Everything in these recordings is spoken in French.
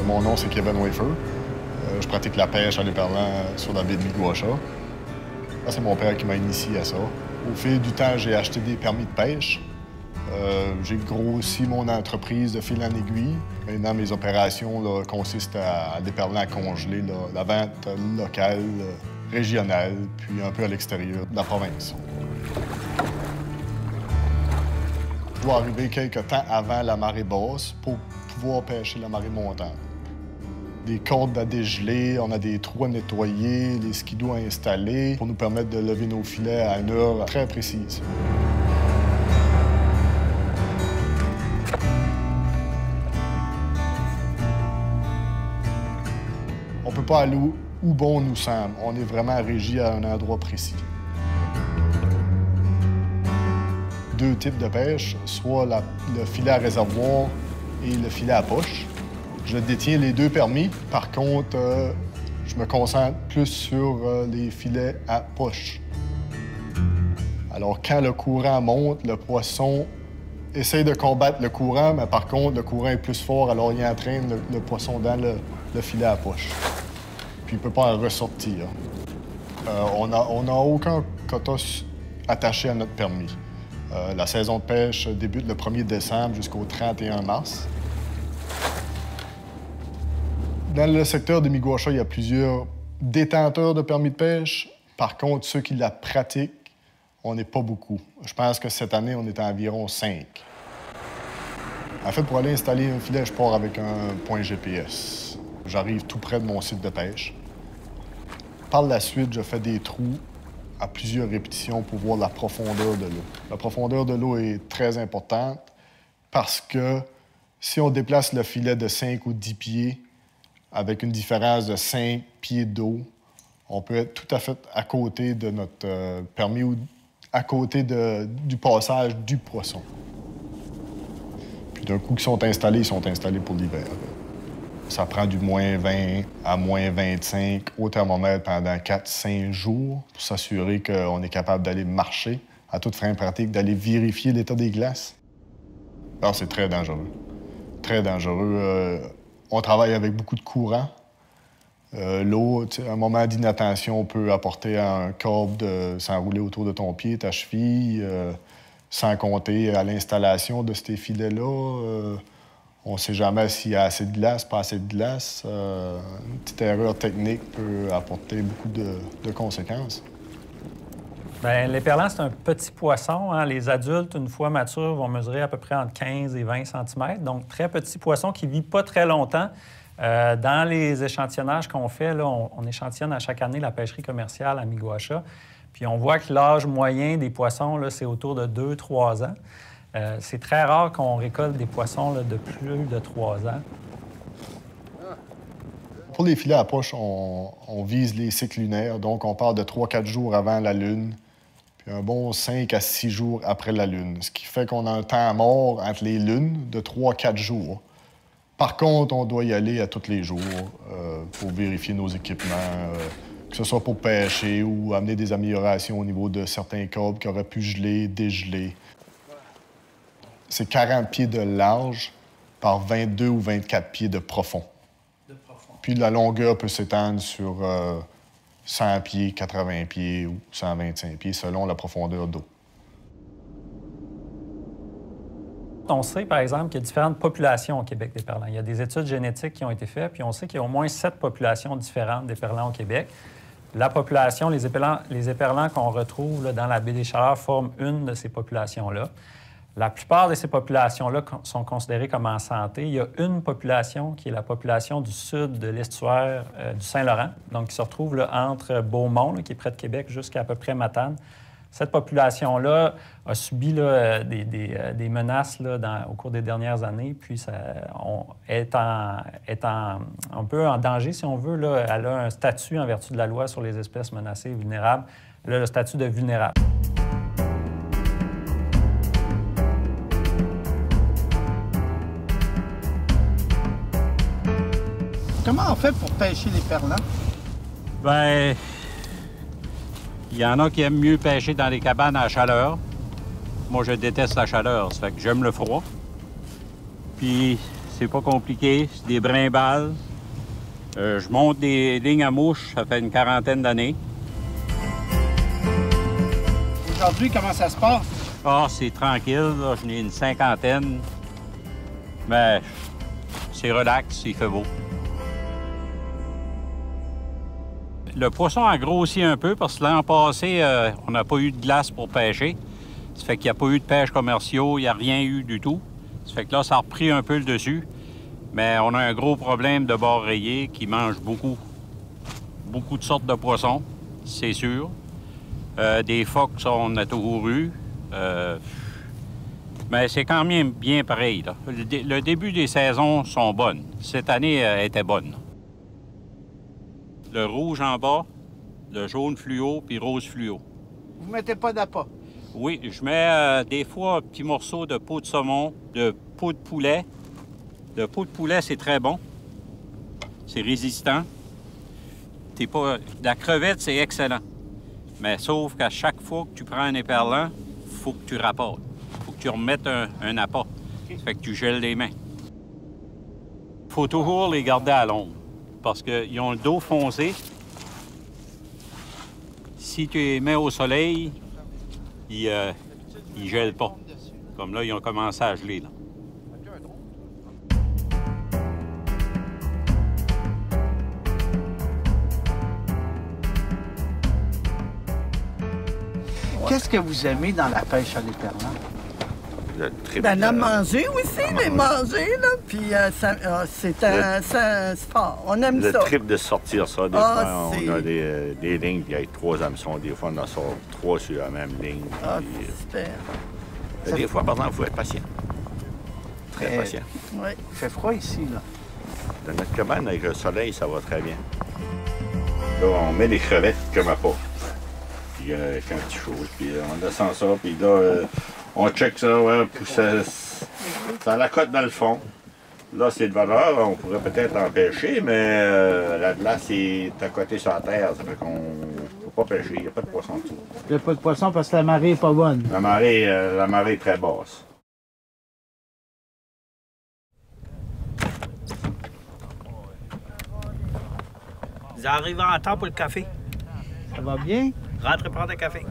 Mon nom, c'est Kevin Wafer. Je pratique la pêche à l'éperlan sur la baie de Miguasha. C'est mon père qui m'a initié à ça. Au fil du temps, j'ai acheté des permis de pêche. J'ai grossi mon entreprise de fil en aiguille. Maintenant, mes opérations là, consistent à l'éperlan congelé, là, la vente locale, régionale, puis un peu à l'extérieur de la province. Je dois arriver quelques temps avant la marée basse pour pouvoir pêcher la marée montante. Des cordes à dégeler, on a des trous à nettoyer, les skidoos à installer pour nous permettre de lever nos filets à une heure très précise. On ne peut pas aller où bon nous semble. On est vraiment régi à un endroit précis. Deux types de pêche, soit le filet à réservoir et le filet à poche. Je détiens les deux permis. Par contre, je me concentre plus sur les filets à poche. Alors, quand le courant monte, le poisson essaye de combattre le courant, mais par contre, le courant est plus fort, alors il entraîne le poisson dans le filet à poche. Puis il ne peut pas en ressortir. On n'a aucun quota attaché à notre permis. La saison de pêche débute le 1er décembre jusqu'au 31 mars. Dans le secteur de Miguasha, il y a plusieurs détenteurs de permis de pêche. Par contre, ceux qui la pratiquent, on n'est pas beaucoup. Je pense que cette année, on est à environ 5. En fait, pour aller installer un filet, je pars avec un point GPS. J'arrive tout près de mon site de pêche. Par la suite, je fais des trous à plusieurs répétitions pour voir la profondeur de l'eau. La profondeur de l'eau est très importante parce que si on déplace le filet de 5 ou 10 pieds, avec une différence de 5 pieds d'eau, on peut être tout à fait à côté de notre permis ou à côté du passage du poisson. Puis d'un coup qu'ils sont installés, ils sont installés pour l'hiver. Ça prend du moins 20 à moins 25 au thermomètre pendant 4-5 jours pour s'assurer qu'on est capable d'aller marcher, à toute fin pratique, d'aller vérifier l'état des glaces. Alors, c'est très dangereux. Très dangereux. On travaille avec beaucoup de courant. L'eau, un moment d'inattention peut apporter un câble de s'enrouler autour de ton pied, ta cheville, sans compter à l'installation de ces filets-là. On ne sait jamais s'il y a assez de glace, pas assez de glace. Une petite erreur technique peut apporter beaucoup de conséquences. Bien, l'éperlan, c'est un petit poisson. Hein? Les adultes, une fois matures, vont mesurer à peu près entre 15 et 20 cm. Donc, très petit poisson qui ne vit pas très longtemps. Dans les échantillonnages qu'on fait, là, on échantillonne à chaque année la pêcherie commerciale à Miguasha. Puis on voit que l'âge moyen des poissons, là, c'est autour de 2-3 ans. C'est très rare qu'on récolte des poissons là, de plus de 3 ans. Pour les filets à poche, on vise les cycles lunaires. Donc, on part de 3-4 jours avant la Lune, puis un bon 5 à 6 jours après la Lune. Ce qui fait qu'on a un temps mort entre les lunes de 3-4 jours. Par contre, on doit y aller à tous les jours pour vérifier nos équipements, que ce soit pour pêcher ou amener des améliorations au niveau de certains câbles qui auraient pu geler, dégeler. c'est 40 pieds de large par 22 ou 24 pieds de profond. Puis la longueur peut s'étendre sur 100 pieds, 80 pieds ou 125 pieds selon la profondeur d'eau. On sait, par exemple, qu'il y a différentes populations au Québec d'éperlans. Il y a des études génétiques qui ont été faites, puis on sait qu'il y a au moins 7 populations différentes d'éperlans au Québec. La population, les éperlans qu'on retrouve là, dans la baie des Chaleurs forment une de ces populations-là. La plupart de ces populations-là sont considérées comme en santé. Il y a une population qui est la population du sud de l'estuaire du Saint-Laurent, donc qui se retrouve là, entre Beaumont, là, qui est près de Québec, jusqu'à à peu près Matane. Cette population-là a subi là, des menaces là, au cours des dernières années, puis est un peu en danger, si on veut. Là. Elle a un statut en vertu de la loi sur les espèces menacées et vulnérables, là, le statut de vulnérable. Comment on fait pour pêcher l'éperlan? Bien, il y en a qui aiment mieux pêcher dans les cabanes à chaleur. Moi, je déteste la chaleur, ça fait que j'aime le froid. Puis, c'est pas compliqué, c'est des brimbales. Je monte des lignes à mouche, ça fait une quarantaine d'années. Aujourd'hui, comment ça se passe? Ah, c'est tranquille, là, j'en ai une cinquantaine. Mais c'est relax, il fait beau. Le poisson a grossi un peu parce que l'an passé, on n'a pas eu de glace pour pêcher. Ça fait qu'il n'y a pas eu de pêche commerciaux, il n'y a rien eu du tout. Ça fait que là, ça a repris un peu le dessus. Mais on a un gros problème de bord rayé qui mange beaucoup de sortes de poissons, c'est sûr. Des phoques, on a toujours eu. Mais c'est quand même bien pareil, là. Le début des saisons sont bonnes. Cette année était bonne. Le rouge en bas, le jaune fluo, puis rose fluo. Vous mettez pas d'appât? Oui, je mets des fois un petit morceau de peau de saumon, de peau de poulet. Le peau de poulet, c'est très bon. C'est résistant. La crevette, c'est excellent. Mais sauf qu'à chaque fois que tu prends un éperlan, il faut que tu rapportes. Il faut que tu remettes un appât. Ça fait que tu gèles les mains. Il faut toujours les garder à l'ombre. Parce qu'ils ont le dos foncé. Si tu les mets au soleil, ils ne gèlent pas. Comme là, ils ont commencé à geler. Là. Qu'est-ce que vous aimez dans la pêche à l'éperlan? Le trip. Ben, la manger aussi, les manger, là. Puis c'est un sport. On aime Le ça. trip de sortir ça, des Ah, fois, c'est- on a des lignes, puis avec 3 hameçons, des fois, on en sort 3 sur la même ligne. Ah, puis, c'est super. des fois, par exemple, il faut être patient. Très patient. Oui. Il fait froid ici, là. Dans notre cabane, avec le soleil, ça va très bien. Là, on met des crevettes comme à pas. Puis quand il chaud, puis on descend ça, puis là, on check ça, ouais, puis ça la cote dans le fond. Là, c'est de valeur, on pourrait peut-être en pêcher, mais la glace est à côté sur la terre, ça fait qu'on ne peut pas pêcher, il n'y a pas de poisson dessous. Il n'y a pas de poisson parce que la marée n'est pas bonne. La marée est très basse. Vous arrivez en temps pour le café. Ça va bien? Rentrez prendre un café.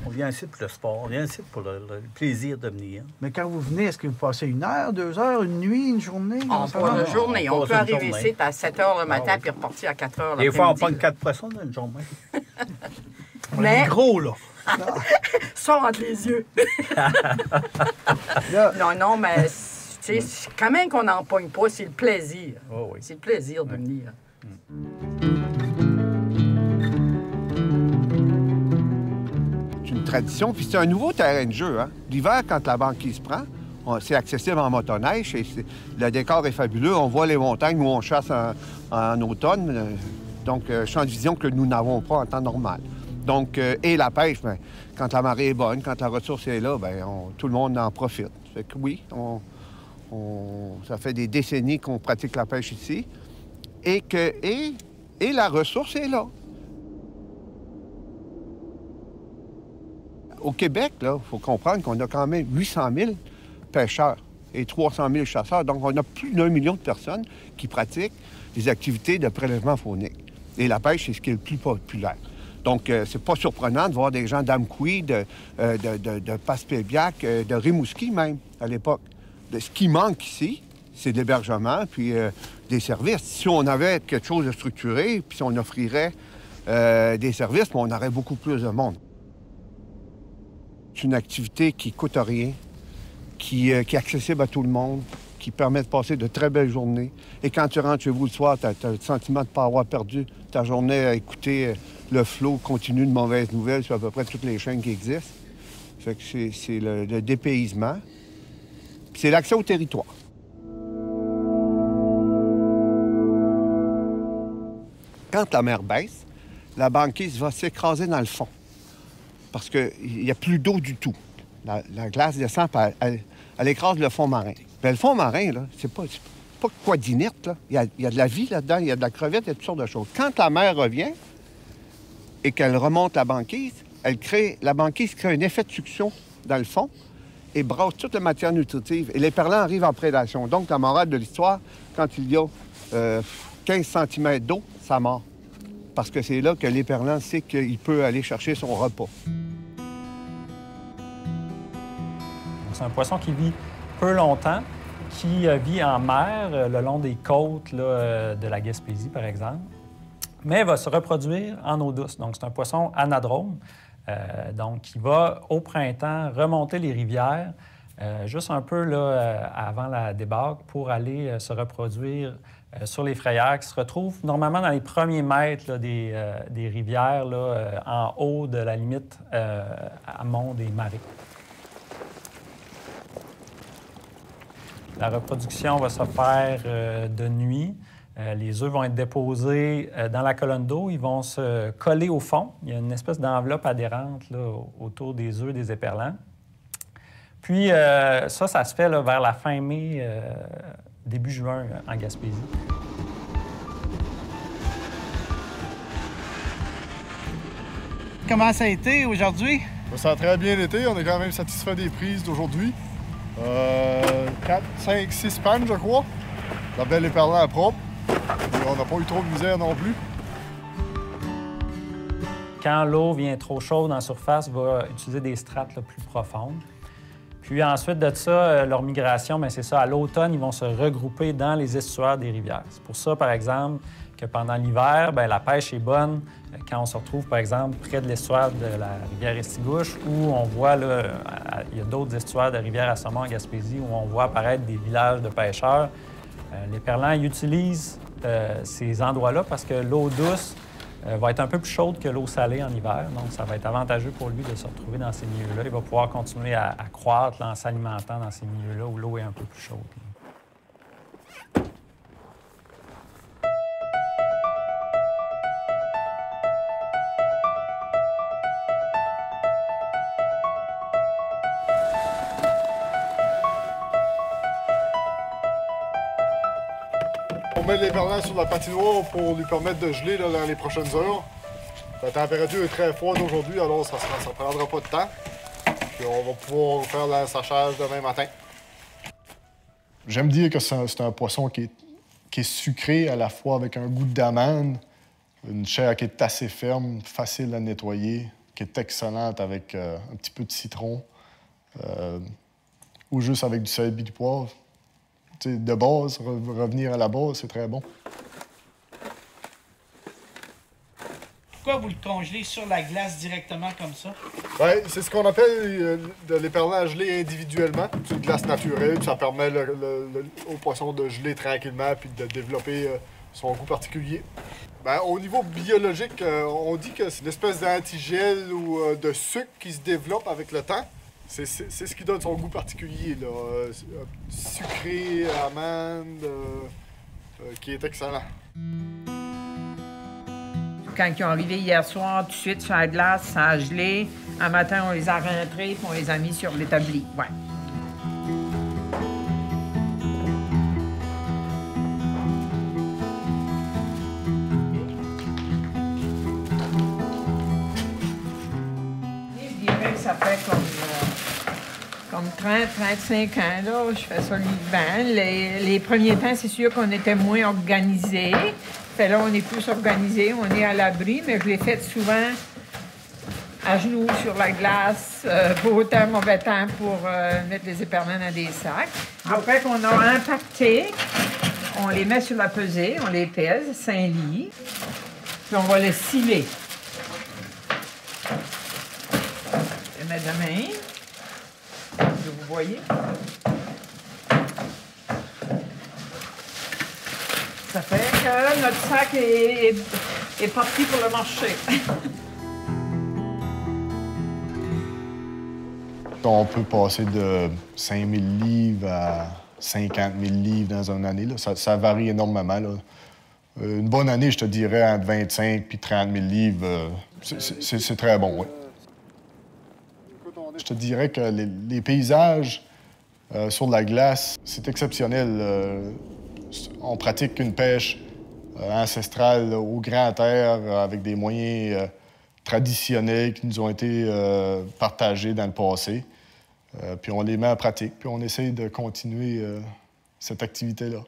On vient ici pour le sport, on vient ici pour le plaisir de venir. Mais quand vous venez, est-ce que vous passez 1 heure, 2 heures, une nuit, une journée? On Comment ça passe va? la journée. On passe peut une arriver journée. ici à 7 h le matin puis repartir à 4 h l'après-midi. Des fois, on pogne 4 poissons dans une journée. On Mais- est gros, là. Ça entre les yeux. Là, Non, mais tu sais, quand même qu'on n'en pogne pas, c'est le plaisir. Oh oui. C'est le plaisir de venir. C'est une tradition, puis c'est un nouveau terrain de jeu. Hein? L'hiver, quand la banquise prend, c'est accessible en motoneige. Le décor est fabuleux. On voit les montagnes où on chasse en automne. Donc, champ de vision que nous n'avons pas en temps normal. Donc, et la pêche, bien, quand la marée est bonne, quand la ressource est là, bien, tout le monde en profite. Fait que oui, ça fait des décennies qu'on pratique la pêche ici et la ressource est là. Au Québec, il faut comprendre qu'on a quand même 800 000 pêcheurs et 300 000 chasseurs. Donc, on a plus d'1 million de personnes qui pratiquent des activités de prélèvement faunique. Et la pêche, c'est ce qui est le plus populaire. Donc, c'est pas surprenant de voir des gens d'Amqui, de Passepébiac, de Rimouski même, à l'époque. Ce qui manque ici, c'est de l'hébergement puis des services. Si on avait quelque chose de structuré, puis si on offrirait des services, on aurait beaucoup plus de monde. C'est une activité qui coûte rien, qui est accessible à tout le monde, qui permet de passer de très belles journées. Et quand tu rentres chez vous le soir, tu as le sentiment de ne pas avoir perdu ta journée à écouter le flot continu de mauvaises nouvelles sur à peu près toutes les chaînes qui existent. Fait que c'est le dépaysement. Puis c'est l'accès au territoire. Quand la mer baisse, la banquise va s'écraser dans le fond parce qu'il n'y a plus d'eau du tout. La glace descend, elle écrase le fond marin. Bien, le fond marin, là, c'est pas quoi d'inerte, là. Il y a de la vie là-dedans, il y a de la crevette, il y a toutes sortes de choses. Quand la mer revient et qu'elle remonte la banquise, la banquise crée un effet de succion dans le fond et brasse toute la matière nutritive. Et l'éperlan arrive en prédation. Donc, la morale de l'histoire, quand il y a 15 cm d'eau, ça mord. Parce que c'est là que l'éperlan sait qu'il peut aller chercher son repas. C'est un poisson qui vit peu longtemps, qui vit en mer, le long des côtes là, de la Gaspésie, par exemple, mais va se reproduire en eau douce. Donc, c'est un poisson anadrome, donc qui va, au printemps, remonter les rivières, juste un peu là, avant la débâcle, pour aller se reproduire sur les frayères, qui se retrouvent normalement dans les premiers mètres là, des rivières, là, en haut de la limite amont des marées. La reproduction va se faire de nuit. Les œufs vont être déposés dans la colonne d'eau. Ils vont se coller au fond. Il y a une espèce d'enveloppe adhérente là, autour des œufs des éperlans. Puis ça se fait là, vers la fin mai, début juin en Gaspésie. Comment ça a été aujourd'hui? Ça a très bien été. On est quand même satisfait des prises d'aujourd'hui. 4, 5, 6 pannes, je crois. La belle éperlan est propre. Et on n'a pas eu trop de misère non plus. Quand l'eau vient trop chaude en surface, va utiliser des strates là, plus profondes. Puis ensuite de ça, leur migration, bien, c'est ça. À l'automne, ils vont se regrouper dans les estuaires des rivières. C'est pour ça, par exemple, que pendant l'hiver, bien, la pêche est bonne quand on se retrouve, par exemple, près de l'estuaire de la rivière Estigouche, où on voit, là, il y a d'autres estuaires de rivière à saumon en Gaspésie, où on voit apparaître des villages de pêcheurs. L'éperlan, il utilise ces endroits-là parce que l'eau douce va être un peu plus chaude que l'eau salée en hiver. Donc, ça va être avantageux pour lui de se retrouver dans ces milieux-là. Il va pouvoir continuer à croître là, en s'alimentant dans ces milieux-là où l'eau est un peu plus chaude. On met l'éperlan sur la patinoire pour lui permettre de geler là, dans les prochaines heures. La température est très froide aujourd'hui, alors ça ne prendra pas de temps. Puis on va pouvoir faire l'assachage demain matin. J'aime dire que c'est un poisson qui est sucré à la fois avec un goût d'amande, une chair qui est assez ferme, facile à nettoyer, qui est excellente avec un petit peu de citron ou juste avec du sel et du poivre. T'sais, de base, revenir à la base, c'est très bon. Pourquoi vous le congelez sur la glace directement comme ça? Bien, c'est ce qu'on appelle de l'éperlan gelé individuellement. C'est une glace naturelle, ça permet au poisson de geler tranquillement puis de développer son goût particulier. Bien, au niveau biologique, on dit que c'est une espèce d'antigel ou de sucre qui se développe avec le temps. C'est ce qui donne son goût particulier, là. Sucré, amande, qui est excellent. Quand ils sont arrivés hier soir, tout de suite sur la glace, ça a gelé. Un matin, on les a rentrés puis on les a mis sur l'établi. Ouais. Je dirais que ça fait comme comme 30-35 ans, là, je fais ça l'hiver. Les premiers temps, c'est sûr qu'on était moins organisés. Fait là, on est plus organisés, on est à l'abri, mais je l'ai fait souvent à genoux sur la glace, beau temps, mauvais temps, pour mettre les éperlans dans des sacs. Après qu'on a impacté, on les met sur la pesée, on les pèse, 5 livres, puis on va les sciler. Je vais mettre la main, vous voyez. Ça fait que notre sac est parti pour le marché. On peut passer de 5 000 livres à 50 000 livres dans une année. Là. Ça varie énormément. Là. Une bonne année, je te dirais, entre 25 et 30 000 livres, c'est très bon, oui. Je te dirais que les paysages sur la glace, c'est exceptionnel. On pratique une pêche ancestrale au grand air avec des moyens traditionnels qui nous ont été partagés dans le passé. Puis on les met en pratique, puis on essaye de continuer cette activité-là.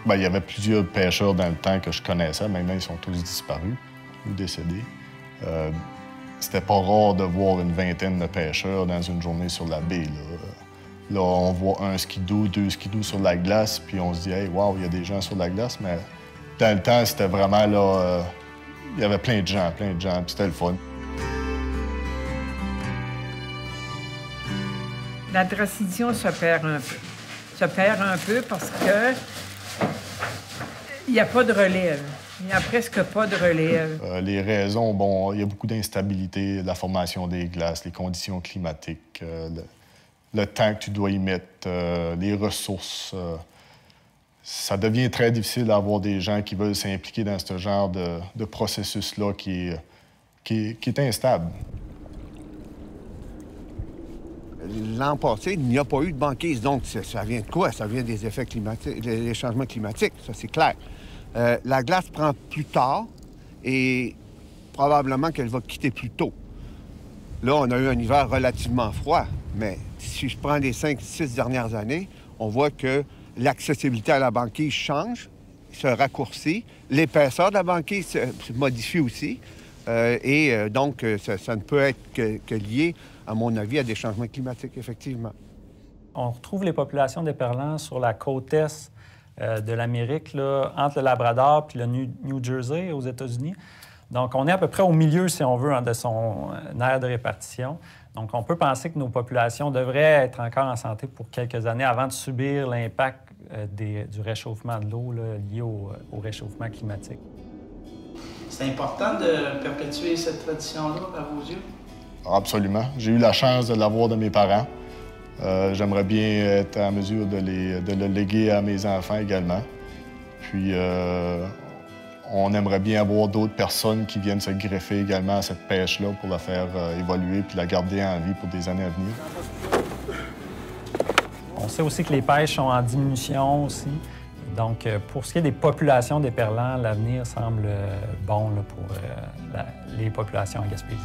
Bien, il y avait plusieurs pêcheurs dans le temps que je connaissais. Maintenant, ils sont tous disparus ou décédés. C'était pas rare de voir une vingtaine de pêcheurs dans une journée sur la baie. Là, on voit un skidoo, 2 skidoos sur la glace, puis on se dit « Hey, wow, il y a des gens sur la glace », mais dans le temps, c'était vraiment là... il y avait plein de gens, puis c'était le fun. La tradition se perd un peu. Se perd un peu parce que il n'y a pas de relève. Il n'y a presque pas de relève. Les raisons, bon, il y a beaucoup d'instabilité, la formation des glaces, les conditions climatiques, le temps que tu dois y mettre, les ressources. Ça devient très difficile d'avoir des gens qui veulent s'impliquer dans ce genre de processus-là qui est instable. L'an passé, il n'y a pas eu de banquise. Donc, ça vient de quoi? Ça vient des effets climatiques, des changements climatiques, ça, c'est clair. La glace prend plus tard et probablement qu'elle va quitter plus tôt. Là, on a eu un hiver relativement froid, mais si je prends les 5-6 dernières années, on voit que l'accessibilité à la banquise change, se raccourcit. L'épaisseur de la banquise se modifie aussi. Donc, ça ne peut être que lié, à mon avis, à des changements climatiques, effectivement. On retrouve les populations d'éperlans sur la côte est de l'Amérique, là, entre le Labrador et le New Jersey, aux États-Unis. Donc, on est à peu près au milieu, si on veut, de son aire de répartition. Donc, on peut penser que nos populations devraient être encore en santé pour quelques années avant de subir l'impact du réchauffement de l'eau lié au réchauffement climatique. C'est important de perpétuer cette tradition-là, à vos yeux? Absolument. J'ai eu la chance de l'avoir de mes parents. J'aimerais bien être en mesure de le léguer à mes enfants également. Puis, on aimerait bien avoir d'autres personnes qui viennent se greffer également à cette pêche-là pour la faire évoluer puis la garder en vie pour des années à venir. On sait aussi que les pêches sont en diminution aussi. Donc, pour ce qui est des populations d'éperlans, l'avenir semble bon là, pour les populations en Gaspésie.